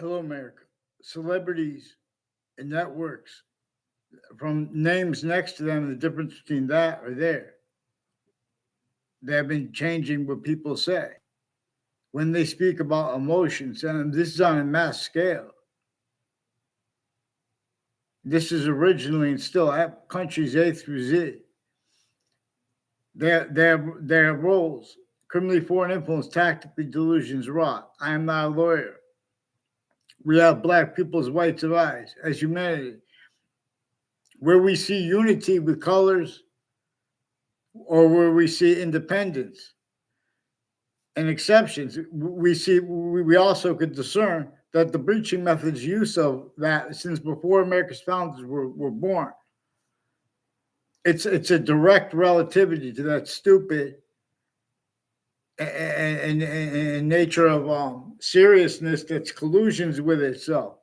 Hello, America. Celebrities and networks, from names next to them, the difference between that or there, they have been changing what people say. When they speak about emotions, and this is on a mass scale, this is originally and still at countries A through Z. Their roles: criminally foreign influence, tactically delusions, raw. I am not a lawyer. We have black people's rights of eyes as humanity, where we see unity with colors or where we see independence and exceptions. We also could discern that the breaching methods use of that since before America's founders were born. It's a direct relativity to that stupid and nature of seriousness that's collusions with itself.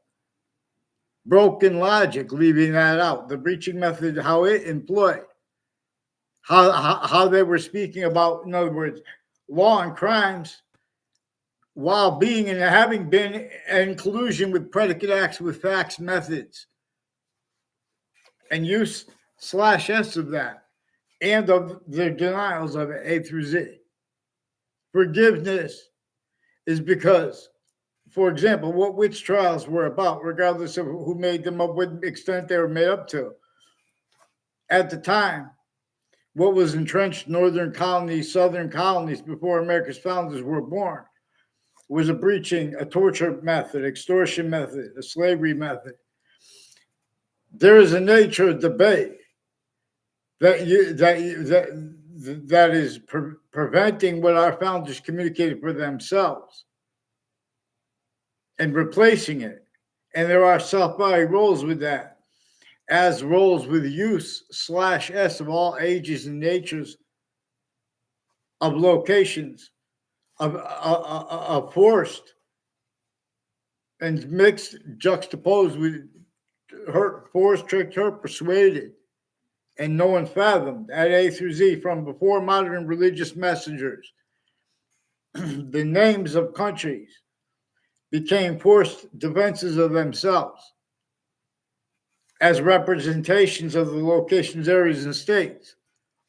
Broken logic, leaving that out. The breaching method, how it employed, how they were speaking about, in other words, law and crimes, while being and having been in collusion with predicate acts with facts methods and use/s of that and of the denials of it, A through Z. Forgiveness is because, for example, what witch trials were about, regardless of who made them up, what extent they were made up to. At the time, what was entrenched northern colonies, southern colonies before America's founders were born was a breaching, a torture method, extortion method, a slavery method. There is a nature of debate that is preventing what our founders communicated for themselves and replacing it. And there are self-body roles with that, as roles with use/s of all ages and natures of locations, of forced and mixed, juxtaposed with hurt, forced, tricked, hurt, persuaded, and no one fathomed at A through Z from before modern religious messengers. The names of countries became forced defenses of themselves as representations of the locations, areas, and states,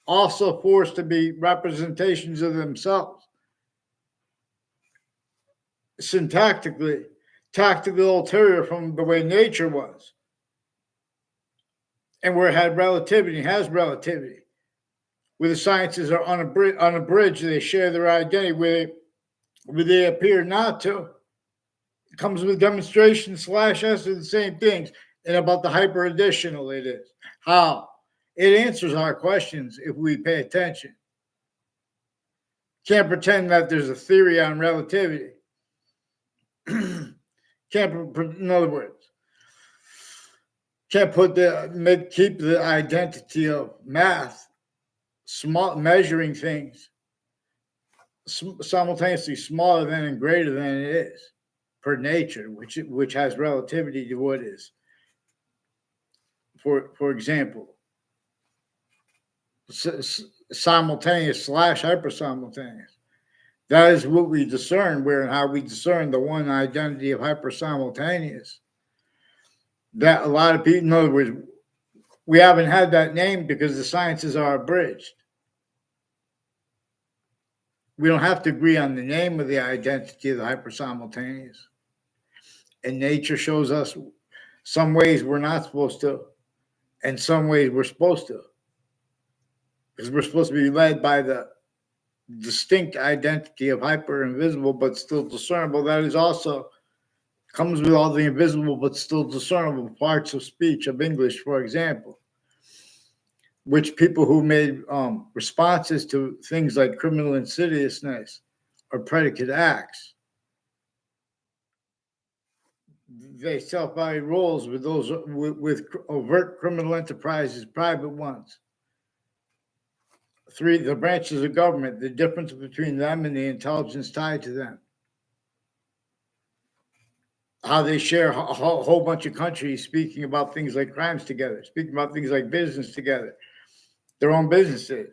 also forced to be representations of themselves. Syntactically, tactical ulterior from the way nature was, and where it had relativity, has relativity, where the sciences are unabridged, they share their identity, where they appear not to. It comes with demonstration/s of the same things, and about the hyper additional it is. How? It answers our questions if we pay attention. Can't pretend that there's a theory on relativity. In other words, can't keep the identity of math, small measuring things simultaneously smaller than and greater than it is per nature, which has relativity to what is. For example, simultaneous/hypersimultaneous. That is what we discern, where and how we discern the one identity of hypersimultaneous. That a lot of people, in other words, we haven't had that name because the sciences are abridged. We don't have to agree on the name of the identity of the hypersimultaneous. And nature shows us some ways we're not supposed to, and some ways we're supposed to. Because we're supposed to be led by the distinct identity of hyper invisible but still discernible. That is also comes with all the invisible but still discernible parts of speech, of English, for example, which people who made responses to things like criminal insidiousness or predicate acts, they self-body roles with those with overt criminal enterprises, private ones. 3, the branches of government, the difference between them and the intelligence tied to them. How they share a whole bunch of countries speaking about things like crimes together, speaking about things like business together, their own businesses.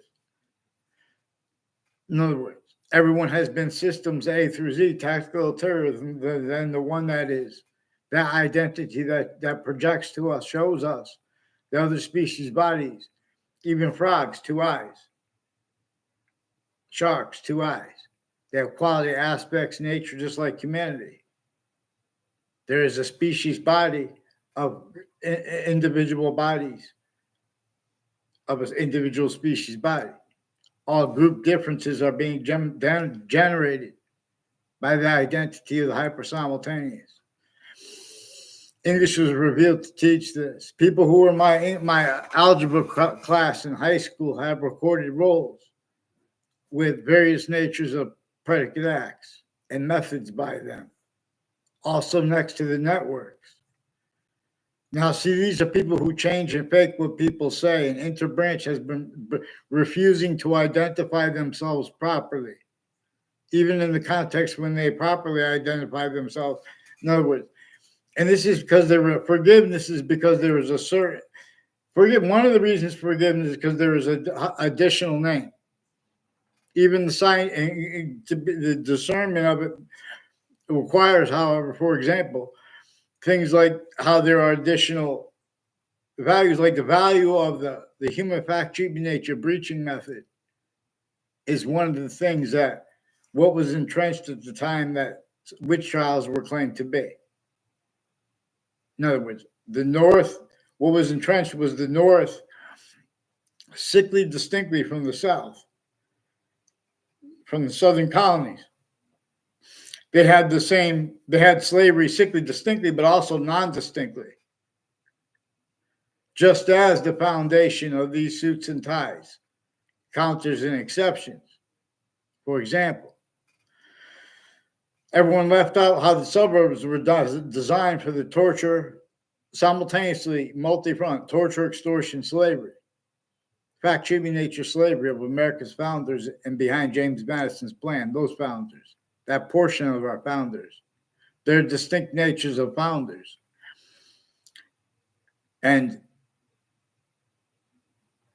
In other words, Everyone has been systems A through Z, tactical terrorism, than the one that is that identity that projects to us, shows us the other species' bodies, even frogs, 2 eyes, sharks, 2 eyes. They have quality aspects, nature, just like humanity. There is a species body of individual bodies of an individual species body. All group differences are being generated by the identity of the hypersimultaneous. English was revealed to teach this. People who were my algebra class in high school have recorded roles with various natures of predicate acts and methods by them, also next to the networks. Now, see, these are people who change and fake what people say, and Interbranch has been refusing to identify themselves properly, even in the context when they properly identify themselves. In other words, and this is because forgiveness is because there is a certain one of the reasons for forgiveness is because there is an additional name. Even the sign, the discernment of it requires, however, for example, things like how there are additional values, like the value of the human fact treatment nature breaching method is one of the things that what was entrenched at the time that witch trials were claimed to be. In other words, the North, what was entrenched was the North sickly distinctly from the South, from the Southern colonies. They had slavery sickly distinctly, but also non-distinctly. Just as the foundation of these suits and ties counters and exceptions. For example, everyone left out how the suburbs were designed for the torture, simultaneously multi-front, torture, extortion, slavery. Fact treatment nature slavery of America's founders and behind James Madison's plan, those founders, that portion of our founders, their distinct natures of founders. And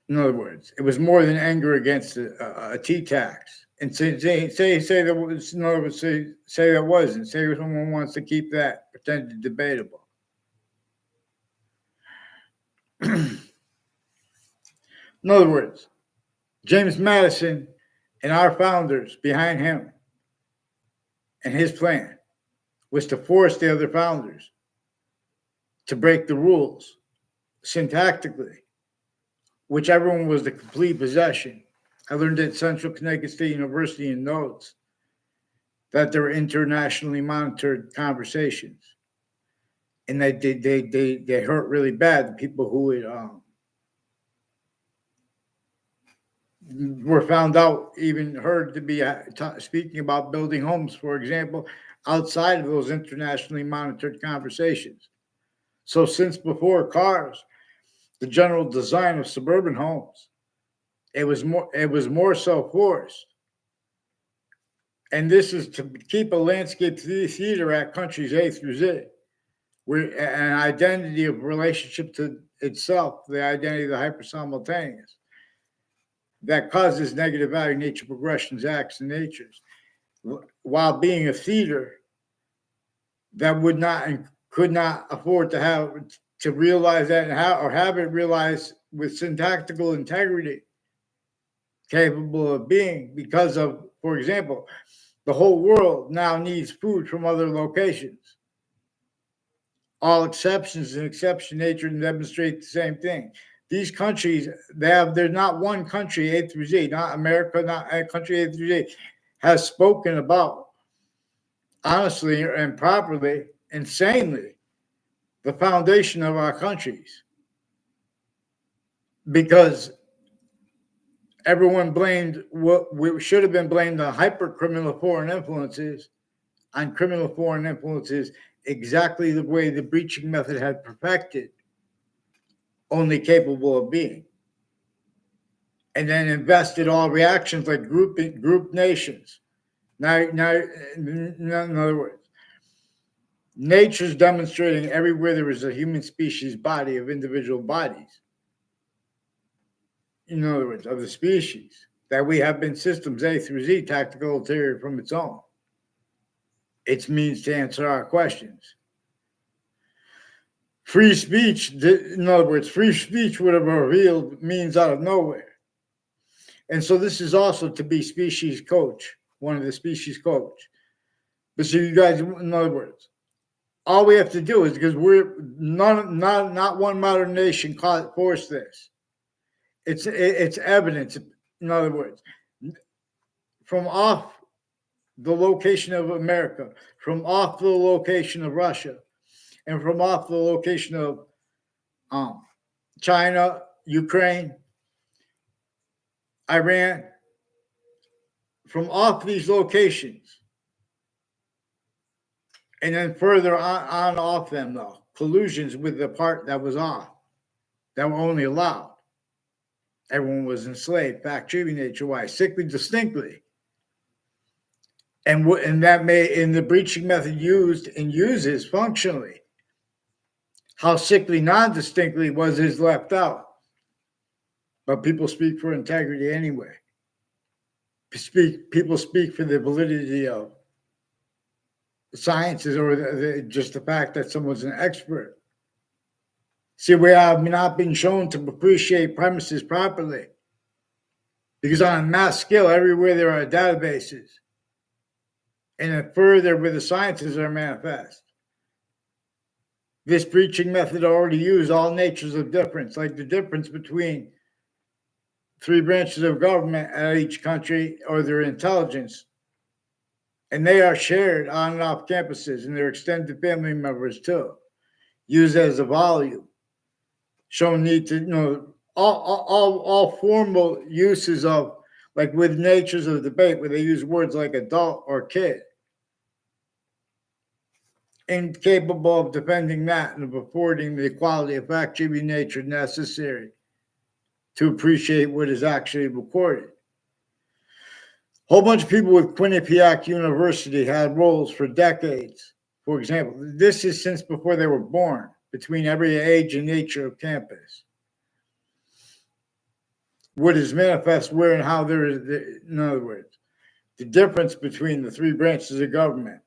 in other words, it was more than anger against a tea tax. And say that was, in other words, say that wasn't. Say someone wants to keep that pretended debatable. In other words, James Madison and our founders behind him and his plan was to force the other founders to break the rules syntactically, which everyone was the complete possession. I learned at Central Connecticut State University in notes that there were internationally monitored conversations, and they hurt really bad the people who were found out, even heard to be speaking about building homes, for example, outside of those internationally monitored conversations. So since before cars, the general design of suburban homes, it was more so forced. And this is to keep a landscape theater at countries A through Z, where an identity of relationship to itself, the identity of the hypersimultaneous, that causes negative value nature progressions, acts, and natures, while being a theater that would not and could not afford to realize that and have it realized with syntactical integrity, capable of being, because of, for example, the whole world now needs food from other locations. All exceptions and exception nature demonstrate the same thing. These countries, there's not one country A through Z, not America, not a country A through Z, has spoken about honestly and properly, insanely, the foundation of our countries. Because everyone blamed what should have been blamed on hyper criminal foreign influences, on criminal foreign influences, exactly the way the breaching method had perfected, only capable of being. And then invested all reactions like group nations. Now, in other words, nature's demonstrating everywhere there is a human species body of individual bodies. In other words, of the species. that we have been systems A through Z, tactical ulterior from its own. Its means to answer our questions. Free speech, in other words, free speech would have revealed means out of nowhere. And so this is also to be species coach, one of the species coach. But so you guys, in other words, all we have to do is, because we're not one modern nation forced this. It's evidence. In other words, from off the location of America, from off the location of Russia, and from off the location of China, Ukraine, Iran, from off these locations, and then further on off them, though, collusions with the part that was off, that were only allowed. Everyone was enslaved, fact, tribute, nature-wise, sickly, distinctly. And that may, in the breaching method used and uses functionally, how sickly non-distinctly was is left out. But people speak for integrity anyway. People speak for the validity of the sciences, or just the fact that someone's an expert. See, we have not been shown to appreciate premises properly, because on a mass scale, everywhere there are databases, and then further where the sciences are manifest. This breaching method already used all natures of difference, like the difference between three branches of government at each country or their intelligence. And they are shared on and off campuses, and their extended family members too, used as a volume. Showing need to, all formal uses of, like with natures of debate, where they use words like adult or kid, incapable of defending that and of affording the equality of fact, tribute, nature necessary to appreciate what is actually recorded. A whole bunch of people with Quinnipiac University had roles for decades. For example, this is since before they were born, between every age and nature of campus. What is manifest where and how there is, in other words, the difference between the three branches of government.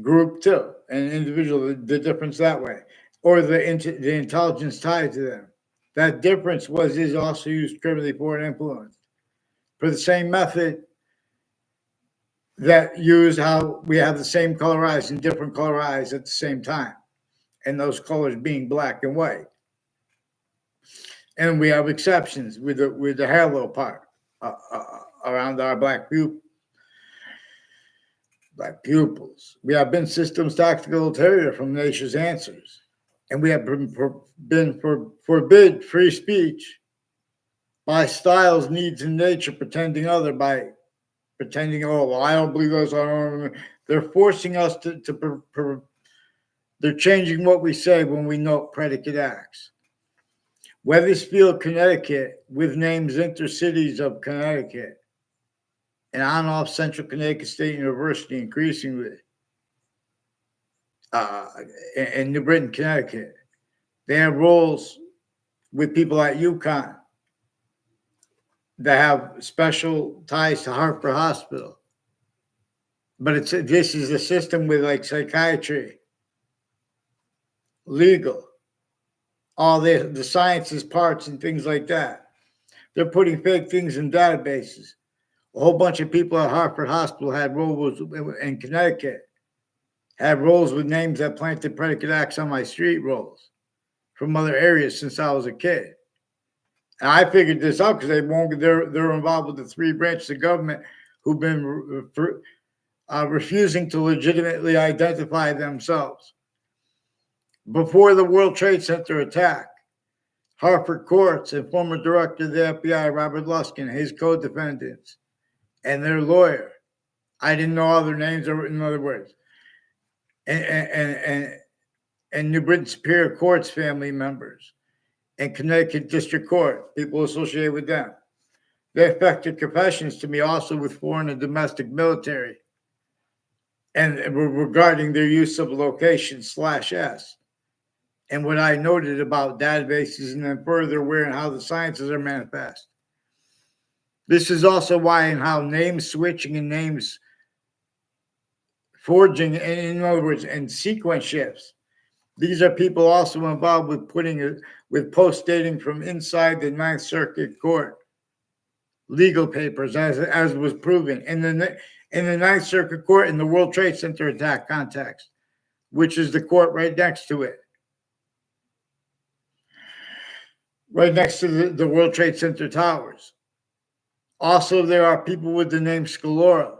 Group two, and individual, the difference that way, or the intelligence tied to them. That difference is also used criminally for and influenced. For the same method that use how we have the same color eyes and different color eyes at the same time, and those colors being black and white. And we have exceptions with the halo part around our black pupils. We have been systems tactical ulterior from nature's answers, and we have been forbid free speech by styles, needs, and nature, pretending, oh, well, I don't believe those. They're forcing us they're changing what we say when we note predicate acts. Wethersfield, Connecticut, with names intercities of Connecticut, and on off Central Connecticut State University increasingly, in New Britain, Connecticut. They have roles with people at UConn that have special ties to Hartford Hospital. But this is a system with like psychiatry, legal, all the sciences parts and things like that. They're putting fake things in databases. A whole bunch of people at Hartford Hospital had roles in Connecticut, had roles with names that planted predicate acts on my street rolls from other areas since I was a kid. And I figured this out because they're involved with the three branches of government who've been refusing to legitimately identify themselves. Before the World Trade Center attack, Hartford courts and former director of the FBI, Robert Luskin, his co-defendants, and their lawyer, I didn't know all their names, in other words, and New Britain Superior Court's family members, and Connecticut District Court, people associated with them. They effected confessions to me also with foreign and domestic military, and regarding their use of location /S. And what I noted about databases, and then further where and how the sciences are manifest. This is also why and how name switching and names forging, and in other words, and sequence shifts. These are people also involved with with post dating from inside the Ninth Circuit Court legal papers, as was proven in the Ninth Circuit Court in the World Trade Center attack context, which is the court right next to it, right next to the World Trade Center towers. Also, there are people with the name Scalora,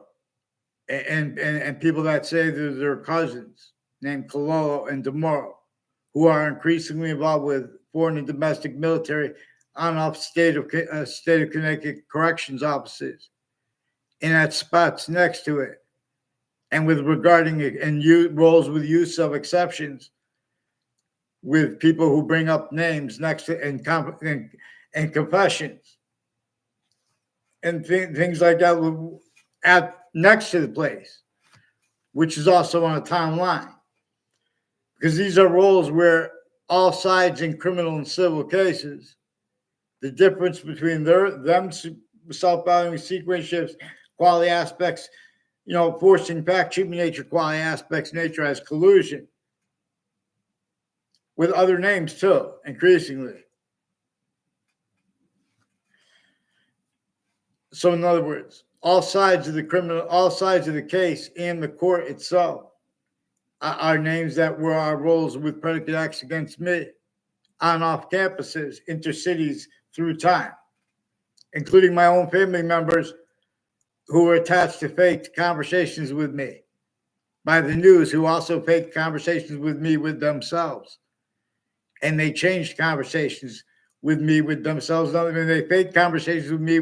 and people that say they're their cousins named Cololo and DeMoro, who are increasingly involved with foreign and domestic military on-off state of Connecticut corrections offices and at spots next to it, and with regarding it and roles with use of exceptions with people who bring up names next to and confessions and things like that at next to the place, which is also on a timeline, because these are roles where all sides in criminal and civil cases, the difference between them self-valuing sequence shifts, quality aspects, forcing fact treatment nature, quality aspects nature as collusion with other names too, increasingly. So in other words, all sides of the case and the court itself are names that were our roles with predicate acts against me on off campuses, intercities through time, including my own family members who were attached to faked conversations with me by the news, who also faked conversations with me with themselves. And they changed conversations with me with themselves. And they faked conversations with me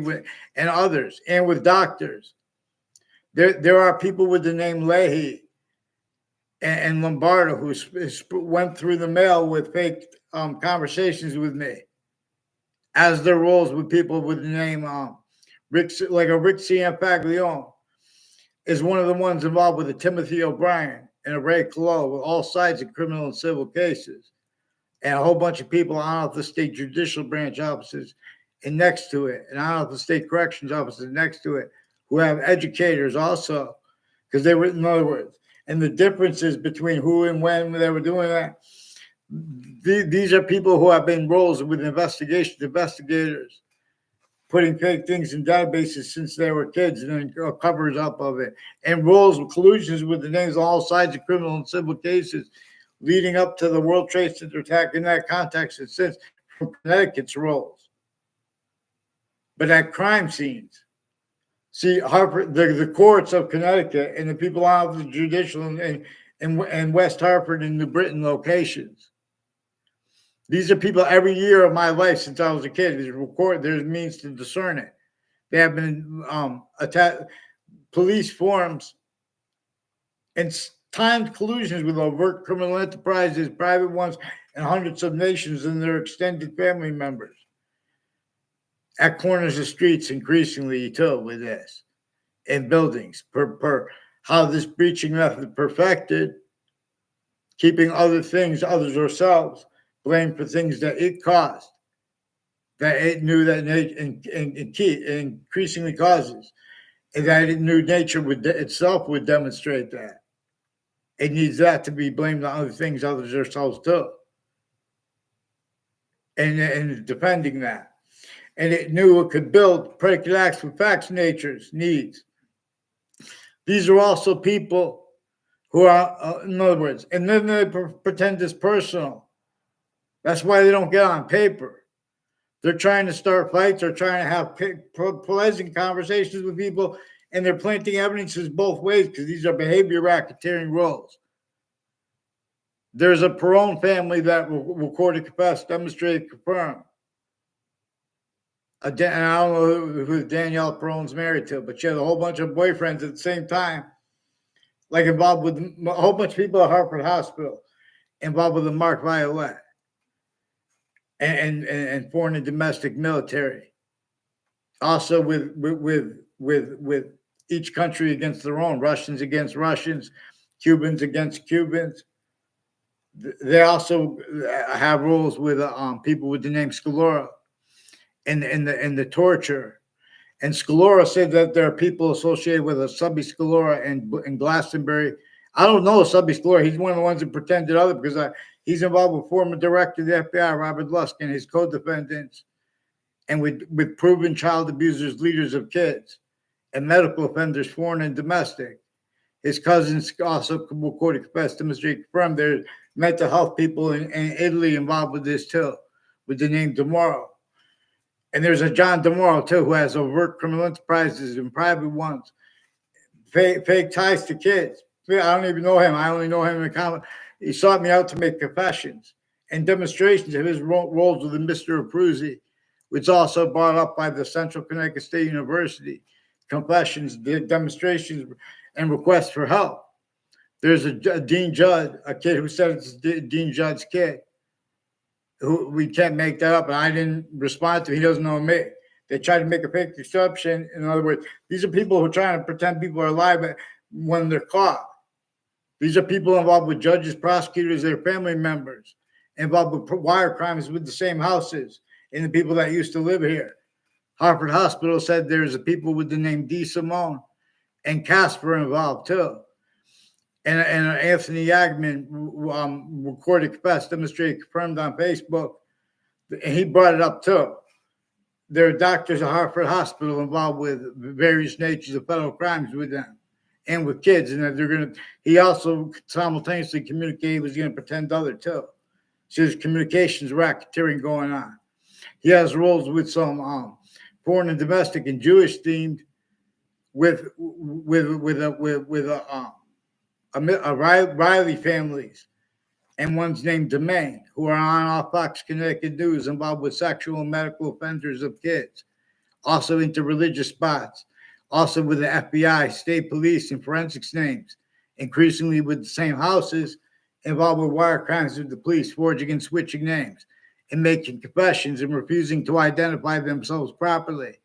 and others, and with doctors. There are people with the name Leahy and Lombardo who went through the mail with fake conversations with me, as their roles with people with the name Rick Ciampaglione is one of the ones involved with a Timothy O'Brien and a Ray Colo with all sides of criminal and civil cases, and a whole bunch of people on the state judicial branch offices and next to it, and on the state corrections offices next to it, who have educators also, because they were, in other words, and the differences between who and when they were doing that. These are people who have been roles with investigators, putting fake things in databases since they were kids, and then covers up of it, and roles with collusions with the names of all sides of criminal and civil cases leading up to the World Trade Center attack in that context, and since from Connecticut's roles. But at crime scenes, see, Hartford, the courts of Connecticut and the people out of the judicial and West Hartford and New Britain locations. These are people every year of my life since I was a kid. There's means to discern it. They have been police forms and timed collusions with overt criminal enterprises, private ones, and hundreds of nations and their extended family members. At corners of streets, increasingly too, with this, in buildings, per how this breaching method perfected, keeping others ourselves, blamed for things that it caused, that it knew that increasingly causes, and that it knew nature itself would demonstrate that. It needs that to be blamed on other things, others ourselves too, and defending that. And it knew it could build predicate acts with facts nature's needs. These are also people who are, in other words, and then they pretend it's personal. That's why they don't get on paper. They're trying to start fights. They're trying to have pleasant conversations with people, and they're planting evidences both ways, because these are behavior racketeering roles. There's a Perone family that recorded, confessed, demonstrated, confirmed. And I don't know who Danielle Perone's married to, but she had a whole bunch of boyfriends at the same time, like involved with a whole bunch of people at Hartford Hospital, involved with the Mark Violet and foreign and domestic military. Also with each country against their own, Russians against Russians, Cubans against Cubans. They also have rules with people with the name Scalora and the torture And Scalora said that there are people associated with a Subby Scalora in Glastonbury. I don't know Subby Scalora. He's one of the ones that pretended other because he's involved with former director of the FBI, Robert Lusk, and his co-defendants, and with proven child abusers, leaders of kids, and medical offenders, foreign and domestic. His cousins also recorded, confessed, demonstrate, confirmed there's mental health people in Italy involved with this too, with the name DeMauro. And there's a John DeMauro too, who has overt criminal enterprises and private ones, fake ties to kids. I don't even know him. I only know him in common. He sought me out to make confessions and demonstrations of his roles with Mr. Abruzzi, which also brought up by the Central Connecticut State University. Confessions, demonstrations, and requests for help. There's a Dean Judd, a kid who said it's Dean Judd's kid. Who we can't make that up, and I didn't respond to. He doesn't know me. They try to make a fake exception. In other words, these are people who are trying to pretend people are alive when they're caught. These are people involved with judges, prosecutors, their family members, involved with wire crimes with the same houses, and the people that used to live here. Hartford Hospital said there's a people with the name D. Simone and Casper involved too. And Anthony Yagman recorded, confessed, demonstrated, confirmed on Facebook. And he brought it up too. There are doctors at Hartford Hospital involved with various natures of federal crimes with them and with kids. And that they're going to, he also simultaneously communicated he was going to pretend other too. So there's communications racketeering going on. He has roles with some foreign and domestic and Jewish themed with Riley families, and one's named Domain, who are on off Fox Connecticut News, involved with sexual and medical offenders of kids, also into religious spots, also with the FBI, state police, and forensics names, increasingly with the same houses, involved with wire crimes with the police, forging and switching names, and making confessions and refusing to identify themselves properly,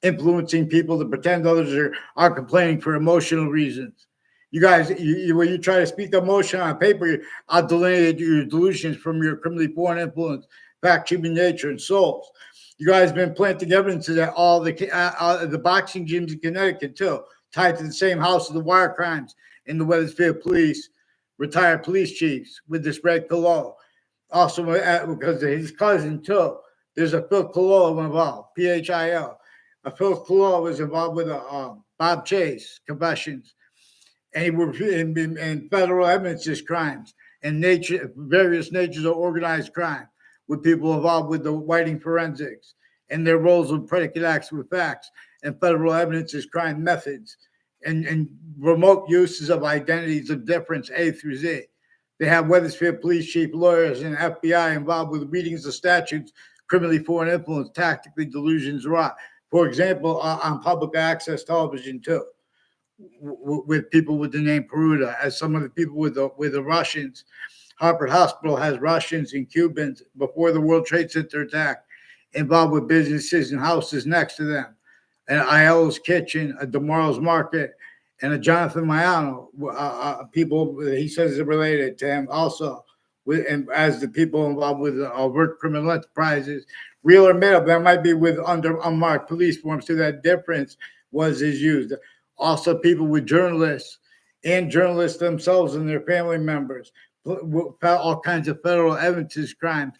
influencing people to pretend others are complaining for emotional reasons. You guys, when you try to speak emotion on paper, I'll delineate your delusions from your criminally born influence, fact, human nature, and souls. You guys have been planting evidence that all the boxing gyms in Connecticut, too, tied to the same house of the wire crimes in the Wethersfield police, retired police chiefs with this red Colo. Also, because of his cousin, too, there's a Phil Colo involved, Phil. Phil Colo was involved with Bob Chase confessions. And he were in federal evidence crimes and various natures of organized crime with people involved with the whiting forensics and their roles with predicate acts with facts and federal evidence crime methods and remote uses of identities of difference A through Z. They have Wethersfield police chief, lawyers, and FBI involved with readings of statutes, criminally foreign influence, tactically delusions, rot. For example, on public access television too. With people with the name Peruta, as some of the people with the Russians. Hartford Hospital has Russians and Cubans before the World Trade Center attack, involved with businesses and houses next to them. And Aiello's Kitchen, a DeMaro's Market, and a Jonathan Maiano, people he says are related to him also, and as the people involved with overt criminal enterprises, real or made up, that might be with under unmarked police forms, so that difference is used. Also, people with journalists and journalists themselves and their family members, all kinds of federal evidence crimes,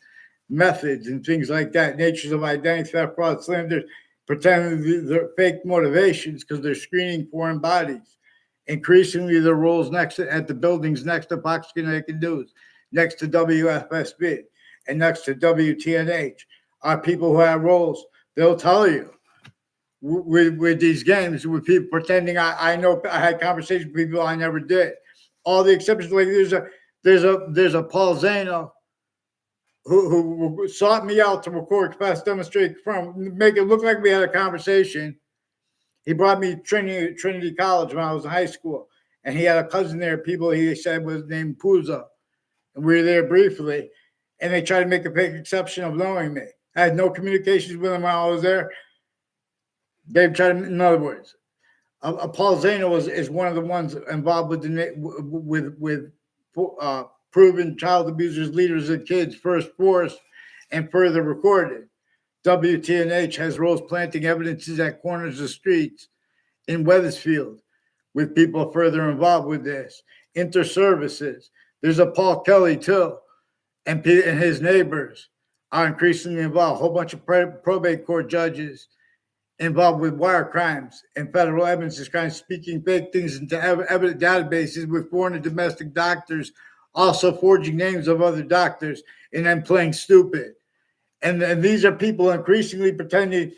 methods, and things like that, natures of identity theft, fraud, slander, pretending they're fake motivations because they're screening foreign bodies. Increasingly, their roles at the buildings next to Fox Connecticut News, next to WFSB, and next to WTNH are people who have roles. They'll tell you. With these games, with people pretending I know. I had conversations with people I never did. All the exceptions, like there's a Paul Zano who sought me out to record, confess, demonstrate, make it look like we had a conversation. He brought me to Trinity College when I was in high school, and he had a cousin there. People he said was named Puzo, and we were there briefly, and they tried to make a fake exception of knowing me. I had no communications with him while I was there. They've tried, in other words, Paul Zano is one of the ones involved with proven child abusers, leaders of kids, first force, and further recorded. WTNH has roles planting evidences at corners of streets in Wethersfield with people further involved with this. Interservices. There's a Paul Kelly too, and his neighbors are increasingly involved. A whole bunch of probate court judges involved with wire crimes and federal evidence crimes, speaking fake things into evidence databases with foreign and domestic doctors, also forging names of other doctors and then playing stupid. And these are people increasingly pretending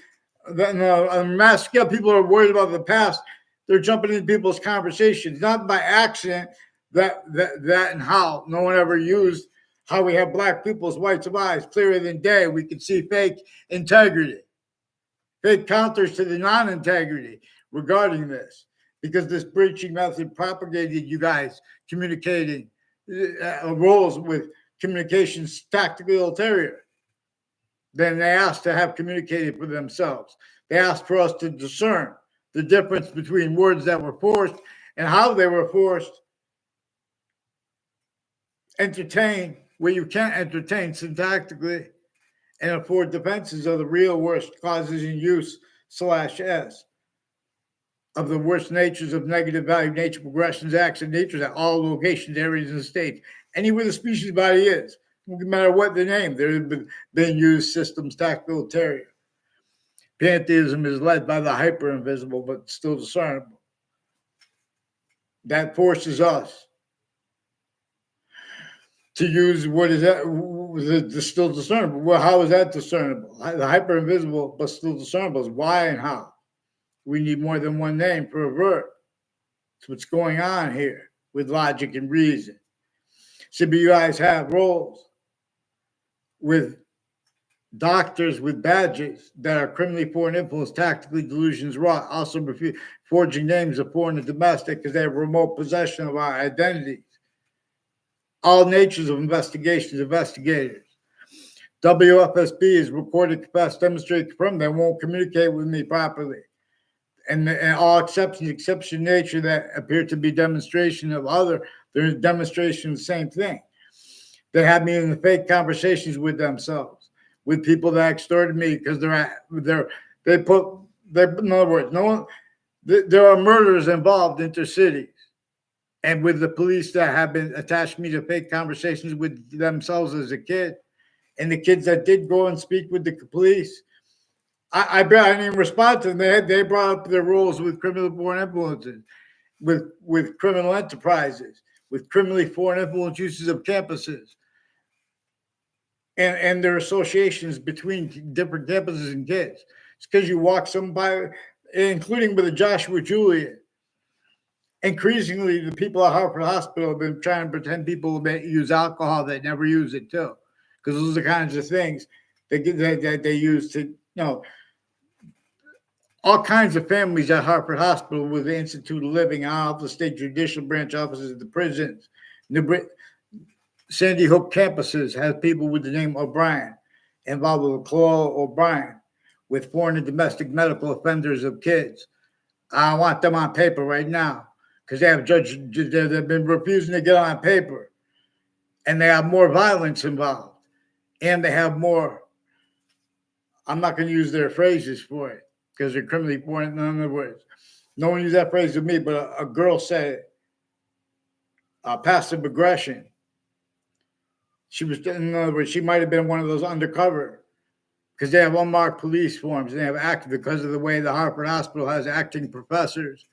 that on a mass scale, people are worried about the past. They're jumping into people's conversations, not by accident. That and how no one ever used how we have black people's whites of eyes clearer than day. We can see fake integrity, fake counters to the non-integrity regarding this, because this breaching method propagated you guys communicating roles with communications tactically ulterior. Then they asked to have communicated for themselves. They asked for us to discern the difference between words that were forced and how they were forced. Entertain where you can't entertain syntactically, and afford defenses of the real worst causes in use /S of the worst natures of negative value, nature progressions, acts, and natures at all locations, areas, and states. Anywhere the species body is, no matter what the name, there have been used systems tactical ulterior. Pantheism is led by the hyper-invisible, but still discernible. That forces us to use what is that the still discernible. Well, how is that discernible? The hyper-invisible, but still discernible is why and how. We need more than one name for a verb. That's what's going on here with logic and reason. So you guys have roles with doctors with badges that are criminally foreign influence, tactically delusions wrought, also forging names of foreign and domestic because they have remote possession of our identities. All natures of investigations, investigators. WFSB is recorded, confessed, demonstrated, confirmed they won't communicate with me properly. And all exception nature that appear to be demonstration of other, they're demonstration of the same thing. They have me in the fake conversations with themselves, with people that extorted me because in other words, there are murders involved intercities. And with the police that have been attached me to fake conversations with themselves as a kid, and the kids that did go and speak with the police, I didn't even respond to them. They brought up their roles with criminally foreign influences, with criminal enterprises, with criminally foreign influence uses of campuses, and their associations between different campuses and kids. It's because you walk somebody, including with a Joshua Julian. Increasingly, the people at Hartford Hospital have been trying to pretend people that use alcohol that never use it too, because those are the kinds of things that they use to, all kinds of families at Hartford Hospital with the Institute of Living, off the state judicial branch offices, the prisons, Sandy Hook campuses has people with the name O'Brien involved with Chloe O'Brien with foreign and domestic medical offenders of kids. I want them on paper right now, because they've been refusing to get on paper, and they have more violence involved, and they have more. I'm not going to use their phrases for it because they're criminally foreign. In other words, no one used that phrase with me, but a girl said it. Passive aggression. In other words, she might have been one of those undercover, because they have unmarked police forms, and they have acted because of the way the Hartford Hospital has acting professors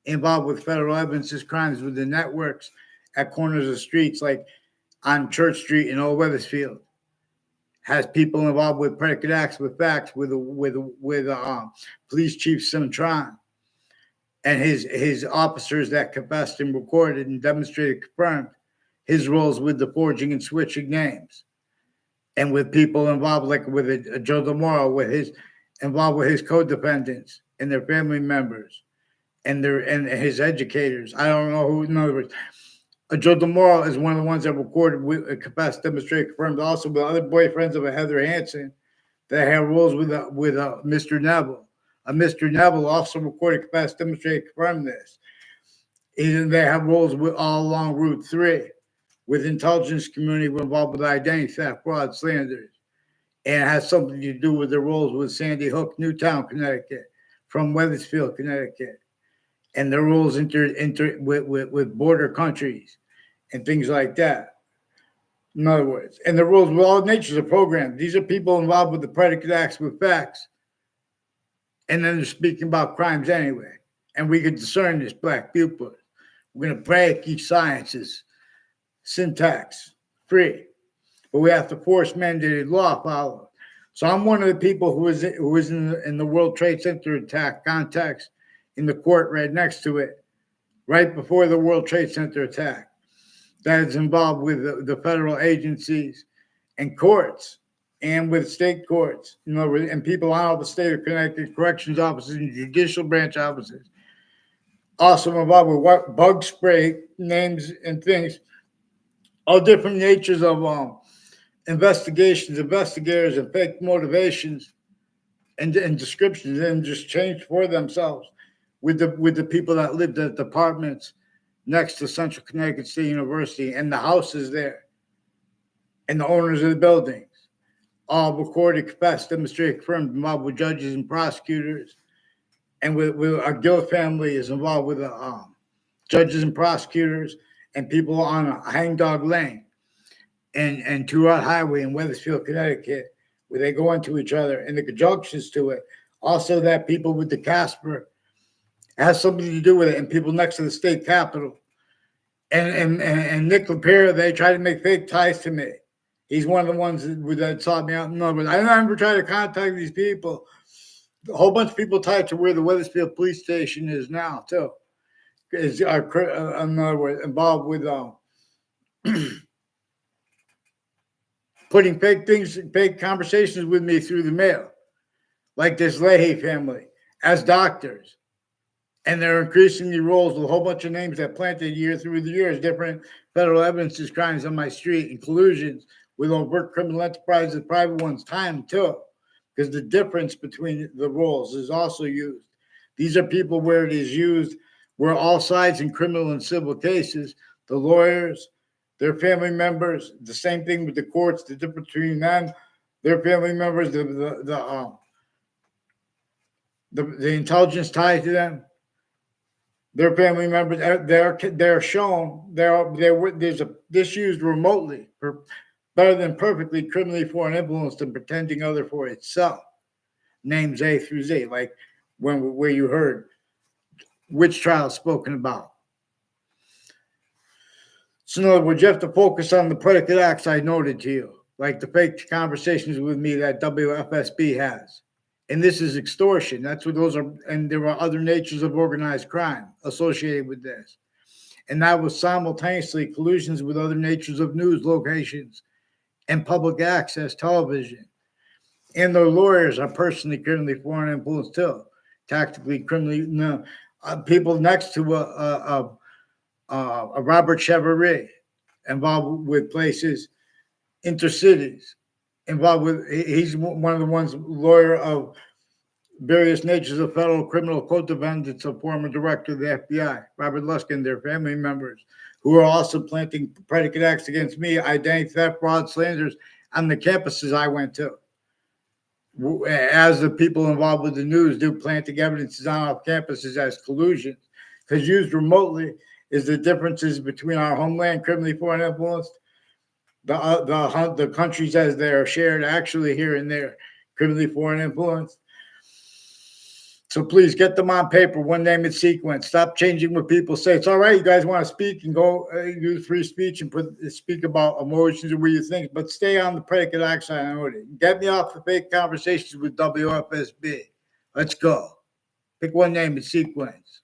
involved with federal evidences crimes with the networks at corners of streets, like on Church Street in Old Wethersfield. Has people involved with predicate acts with facts with police chief Simtron and his officers that confessed and recorded and demonstrated, confirmed his roles with the forging and switching names, and with people involved, like with Joe DeMoro, involved with his co-defendants and their family members and his educators. I don't know who. In other words, Joe DeMoro is one of the ones that recorded, confessed, demonstrated, confirmed, also with other boyfriends of a Heather Hansen that had roles with Mr. Neville. Mr. Neville also recorded, confessed, demonstrated, confirmed this. And they have roles with all along Route 3 with intelligence community involved with identity theft, fraud, slanders. and it has something to do with the roles with Sandy Hook, Newtown, Connecticut, from Weathersfield, Connecticut, and the rules with border countries and things like that. In other words, and the rules with all natures of programs. These are people involved with the predicate acts with facts, and then they're speaking about crimes anyway. And we can discern this black viewpoint. We're going to break each science's syntax free, but we have to force mandated law followed. So I'm one of the people who was in the World Trade Center attack context in the court right next to it, right before the World Trade Center attack. That is involved with the federal agencies and courts and with state courts, and people out of the state of Connecticut corrections offices and judicial branch offices. Also involved with what bug spray names and things, all different natures of investigations, investigators, and fake motivations and descriptions, and just changed for themselves with the people that lived at the apartments next to Central Connecticut State University and the houses there and the owners of the buildings. All recorded, confessed, demonstrated, confirmed, involved with judges and prosecutors, and with our Gill family is involved with judges and prosecutors and people on Hangdog Lane and Turot Highway in Weathersfield, Connecticut, where they go into each other and the conjunctions to it. Also, that people with the Casper has something to do with it, and people next to the state capitol. And Nick LaPera, they try to make fake ties to me. He's one of the ones that sought me out. No, but I never tried to contact these people. A whole bunch of people tied to where the Weathersfield police station is now, too. Is in other words, involved with putting fake conversations with me through the mail, like this Leahy family, as doctors. And they're increasingly roles with a whole bunch of names that planted through the years, different federal evidences, crimes on my street, and collusions with overt criminal enterprises, private ones, time too, because the difference between the roles is also used. These are people where it is used, where all sides in criminal and civil cases, the lawyers, their family members, the same thing with the courts, the difference between them, their family members, the intelligence tied to them, their family members, they're shown this used remotely for better than perfectly criminally foreign influenced and pretending other for itself. Names A through Z, like where you heard which trial spoken about. So in other words, you have to focus on the predicate acts I noted to you, like the fake conversations with me that WFSB has. And this is extortion. That's what those are. And there are other natures of organized crime associated with this. And that was simultaneously collusions with other natures of news locations and public access television. And their lawyers are personally criminally foreign influenced too, tactically criminally. People next to a Robert Chevrolet, involved with places, intercities, involved with, he's one of the ones, lawyer of various natures of federal criminal co-defendants, a former director of the FBI, Robert Luskin, their family members, who are also planting predicate acts against me, identity theft, fraud, slanders on the campuses I went to. As the people involved with the news do, planting evidences on our campuses as collusion, because used remotely is the differences between our homeland, criminally foreign influenced, the countries as they are shared actually here and there, criminally foreign influenced. So please get them on paper, one name and sequence. Stop changing what people say. It's all right, you guys want to speak and go use free speech and speak about emotions and what you think, but stay on the predicate acts I noted. Get me off the fake conversations with WFSB. Let's go. Pick one name and sequence.